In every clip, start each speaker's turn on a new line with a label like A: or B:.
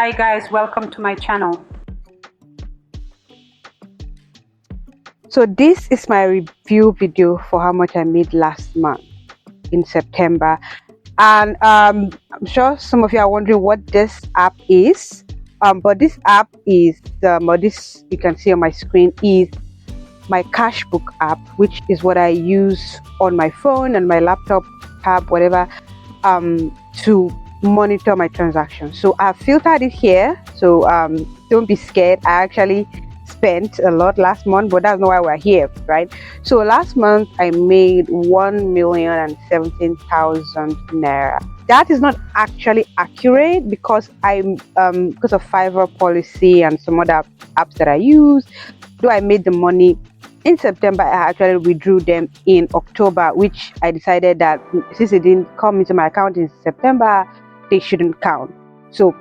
A: Hi guys, welcome to my channel.
B: So this is my review video for how much I made last month in September. And I'm sure some of you are wondering what this app is. But this app is, or this you can see on my screen, is my Cashbook app, which is what I use on my phone and my laptop, tab, whatever, to monitor my transactions. So I've filtered it here, so don't be scared. I actually spent a lot last month, but that's not why we're here, right? So last month I made 1,017,000 naira. That is not actually accurate because I'm because of Fiverr policy and some other apps that I use. Though I made the money in September, I actually withdrew them in October, which I decided that since it didn't come into my account in September, they shouldn't count. So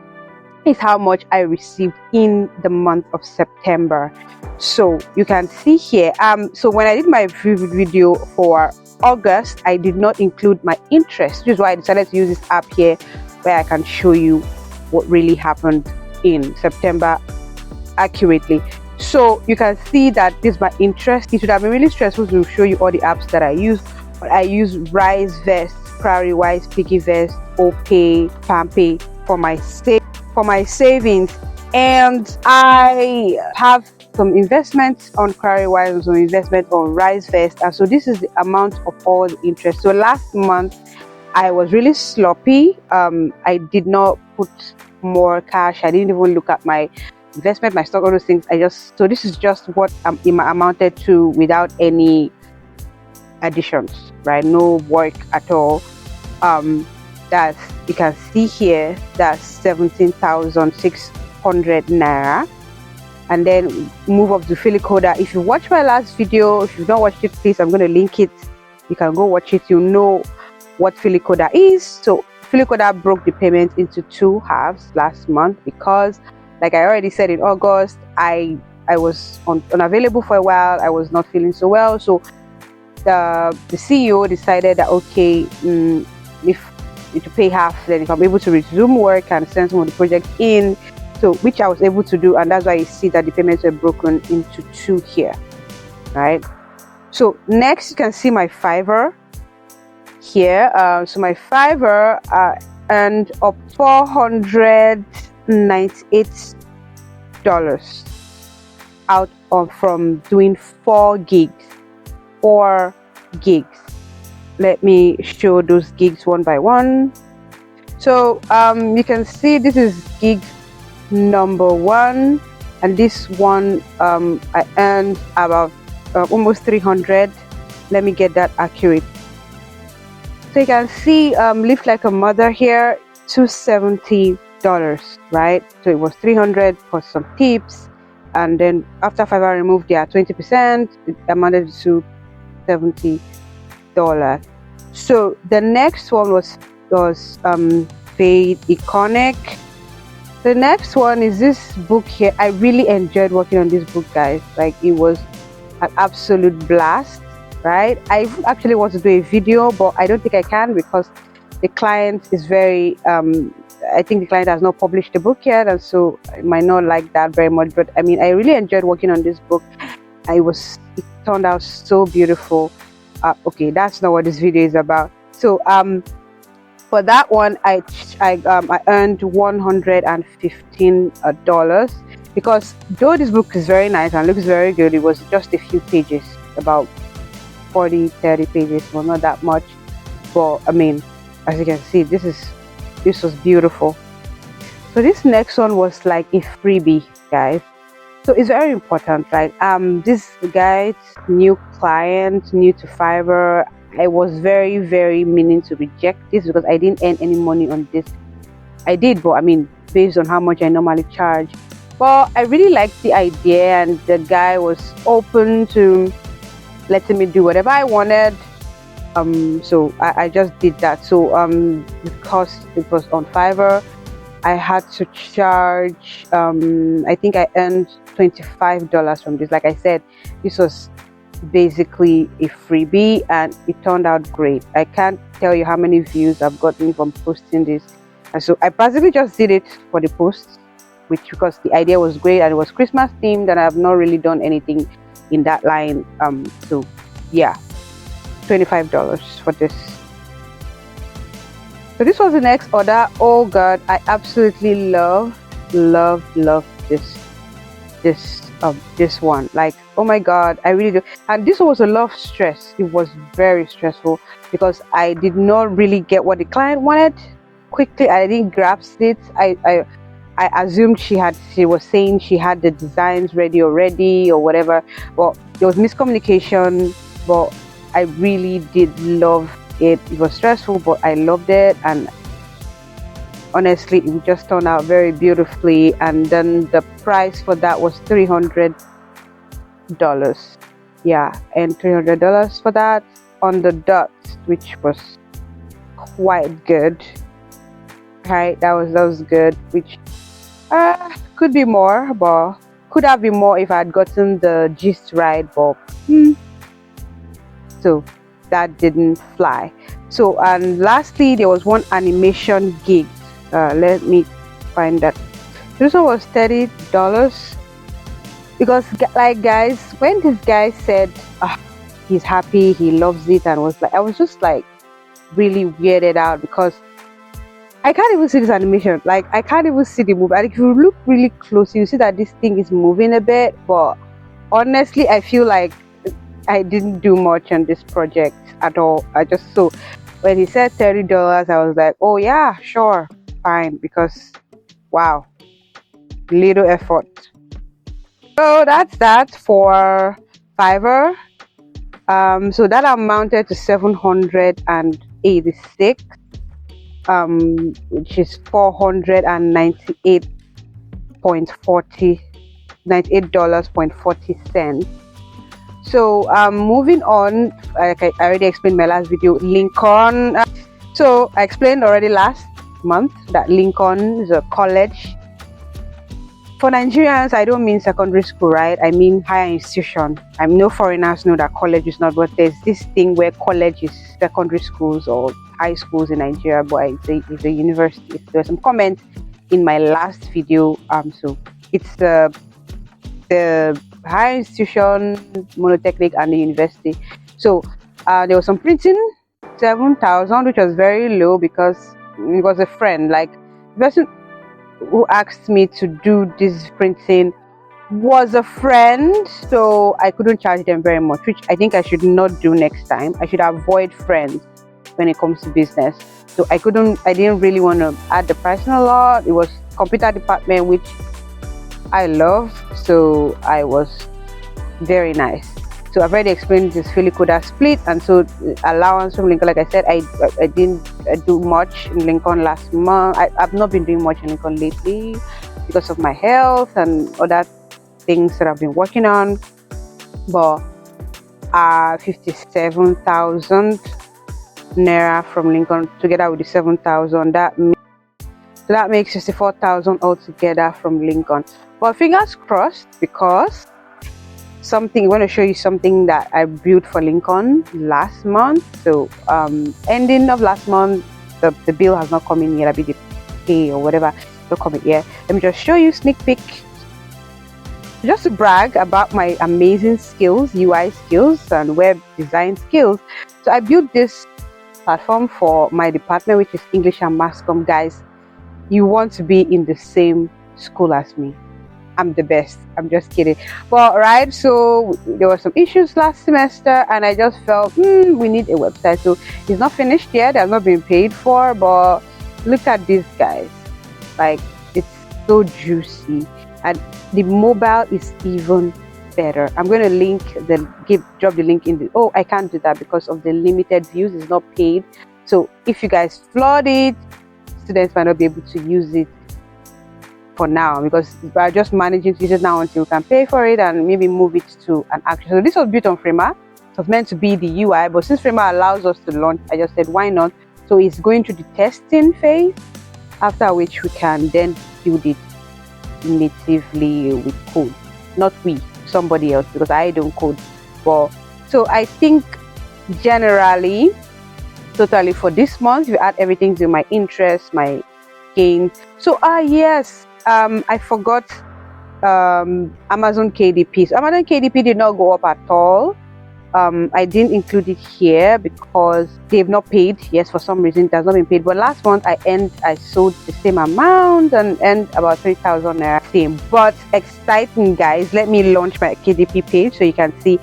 B: it's how much I received in the month of September. So you can see here. So when I did my video for August, I did not include my interest, which is why I decided to use this app here, where I can show you what really happened in September accurately. So you can see that this is my interest. It would have been really stressful to show you all the apps that I use, but I use RiseVest, PriorityWise, PiggyVest, OPay, PalmPay for my savings, and I have some investments on PriorityWise and some investment on RiseVest, and so this is the amount of all the interest. So last month I was really sloppy. I did not put more cash. I didn't even look at my investment, my stock, all those things. So this is just what it amounted to without any additions, right? No work at all. That you can see here, that's 17,600 naira. And then move up to Filicoda. If you watch my last video, if you've not watched it, please, I'm going to link it. You can go watch it. You know what Filicoda is. So Filicoda broke the payment into two halves last month because, like I already said, in August, I was unavailable for a while. I was not feeling so well. So the CEO decided that, okay, if to pay half, then if I'm able to resume work and send some of the projects in, so which I was able to do, and that's why you see that the payments were broken into two here, right? So next you can see my Fiverr here. So my Fiverr earned up $498 out from doing 4 gigs. Let me show those gigs one by one. So you can see this is gig number 1, and this one I earned about almost 300. Let me get that accurate. So you can see Live Like a Mother here, $270, right? So it was 300 plus some tips, and then after Fiverr removed their 20%, it amounted to $70. So the next one was Fade Iconic. The next one is this book here. I really enjoyed working on this book, guys. Like, it was an absolute blast, right? I actually want to do a video, but I don't think I can because the client is very I think the client has not published the book yet, and so I might not like that very much. But I mean, I really enjoyed working on this book. It turned out so beautiful. Okay, that's not what this video is about. So for that one, I earned $115 because though this book is very nice and looks very good, it was just a few pages, about 40-30 pages, well, not that much. But I mean, as you can see, this was beautiful. So this next one was like a freebie, guys. So it's very important, right? This guy's new client, new to Fiverr. I was very, very meaning to reject this because I didn't earn any money on this. I did, but I mean, based on how much I normally charge. But I really liked the idea, and the guy was open to letting me do whatever I wanted. So I just did that. So because it was on Fiverr, I had to charge, I think I earned $25 from this. Like I said, this was basically a freebie and it turned out great. I can't tell you how many views I've gotten from posting this. And so I basically just did it for the posts. which because the idea was great and it was Christmas themed, and I've not really done anything in that line. So yeah, $25 for this. So this was the next order. Oh god, I absolutely love this one. Like, oh my god, I really do. And this was a lot of stress. It was very stressful because I did not really get what the client wanted quickly. I didn't grasp it. I assumed she was saying she had the designs ready already or whatever. Well, there was miscommunication, but I really did love it. It was stressful, but I loved it, and honestly it just turned out very beautifully. And then the price for that was $300. Yeah, and $300 for that on the dot, which was quite good. Right, that was good, which could be more, but could have been more if I had gotten the gist right, but so that didn't fly. So, and lastly, there was one animation gig. Let me find that. This one was $30 because, like, guys, when this guy said he's happy, he loves it, and was like, I was just like really weirded out because I can't even see this animation. Like, I can't even see the movie. And if you look really closely, you see that this thing is moving a bit. But honestly, I feel like I didn't do much on this project at all. So when he said $30, I was like, oh yeah, sure, fine, because wow, little effort. So that's that for Fiverr. So that amounted to 786, which is $98.40. So moving on, like I already explained in my last video, Lincoln. So I explained already last month that Lincoln is a college. For Nigerians, I don't mean secondary school, right? I mean higher institution. I know foreigners know that college is not, but there's this thing where college is secondary schools or high schools in Nigeria, but it's a university. There's some comments in my last video. So it's the higher institution, monotechnic, and the university. So there was some printing, 7,000, which was very low because it was a friend. Like, the person who asked me to do this printing was a friend, so I couldn't charge them very much, which I think I should not do next time. I should avoid friends when it comes to business. So I didn't really want to add the price a lot. It was computer department, which I love, so I was very nice. So I've already explained this Filicoda split, and so allowance from Lincoln. Like I said, I didn't do much in Lincoln last month. I've not been doing much in Lincoln lately because of my health and other things that I've been working on. But 57,000 naira from Lincoln together with the 7,000, that makes 64,000 altogether from Lincoln. But fingers crossed, because I want to show you something that I built for Lincoln last month. So ending of last month, the bill has not come in yet. I be the pay or whatever, not coming yet. Let me just show you sneak peek, just to brag about my amazing skills, UI skills and web design skills. So I built this platform for my department, which is English and Mass Comm. Guys, you want to be in the same school as me. I'm the best. I'm just kidding. But right, so there were some issues last semester, and I just felt we need a website. So it's not finished yet. I've not been paid for, but look at these guys. Like, it's so juicy, and the mobile is even better. I'm going to drop the link in the. Oh, I can't do that because of the limited views. It's not paid. So if you guys flood it, students might not be able to use it for now, because we're just managing to use it now until we can pay for it and maybe move it to an action. So this was built on Frema. It was meant to be the UI, but since Frema allows us to launch, I just said why not. So it's going through the testing phase, after which we can then build it natively with code. Not we, somebody else, because I don't code. But so I think generally, totally for this month, we add everything to my interest, my gain. So yes, I forgot Amazon KDP. So Amazon KDP did not go up at all. I didn't include it here because they've not paid. Yes, for some reason it has not been paid. But last month I sold the same amount and earned about 3,000 naira. Same, but exciting, guys. Let me launch my KDP page so you can see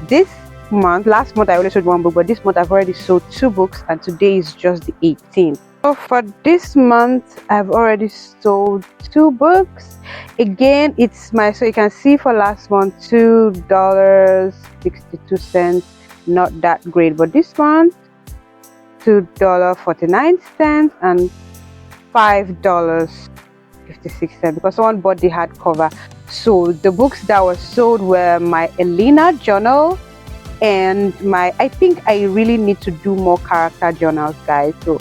B: this month. Last month I only sold one book, but this month I've already sold 2 books, and today is just the 18th. So for this month I've already sold 2 books. Again, it's my, so you can see for last month $2.62, not that great, but this month $2.49 and $5.56 because someone bought the hardcover. So the books that were sold were my Elena journal and I think I really need to do more character journals, guys. So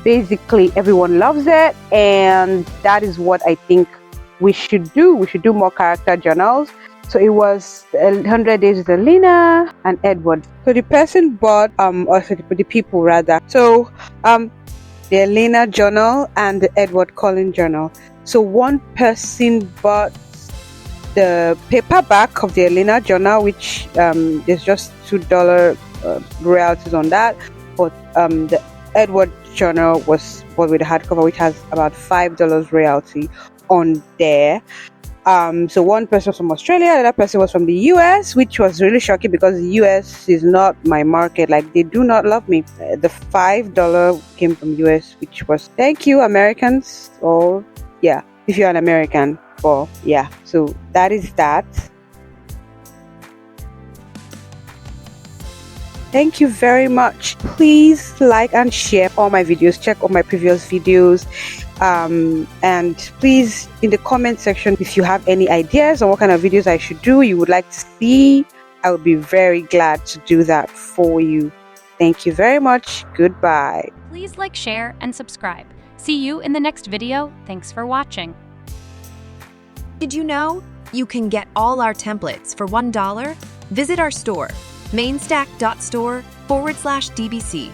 B: basically everyone loves it, and that is what I think we should do. We should do more character journals. So it was 100 Days with Elena and Edward. So the person bought or so the people rather, so the Elena journal and the Edward Cullen journal. So one person bought the paperback of the Elena journal, which there's just $2 royalties on that, but the Edward journal was bought with a hardcover, which has about $5 royalty on there. So one person was from Australia, the other person was from the US, which was really shocking because the US is not my market. Like, they do not love me. The $5 came from US, which was thank you, Americans. Or yeah, if you're an American. Or yeah, so that is that. Thank you very much. Please like and share all my videos. Check all my previous videos. And please, in the comment section, if you have any ideas on what kind of videos I should do, you would like to see, I would be very glad to do that for you. Thank you very much. Goodbye.
C: Please like, share, and subscribe. See you in the next video. Thanks for watching.
D: Did you know you can get all our templates for $1? Visit our store, mainstack.store/DBC.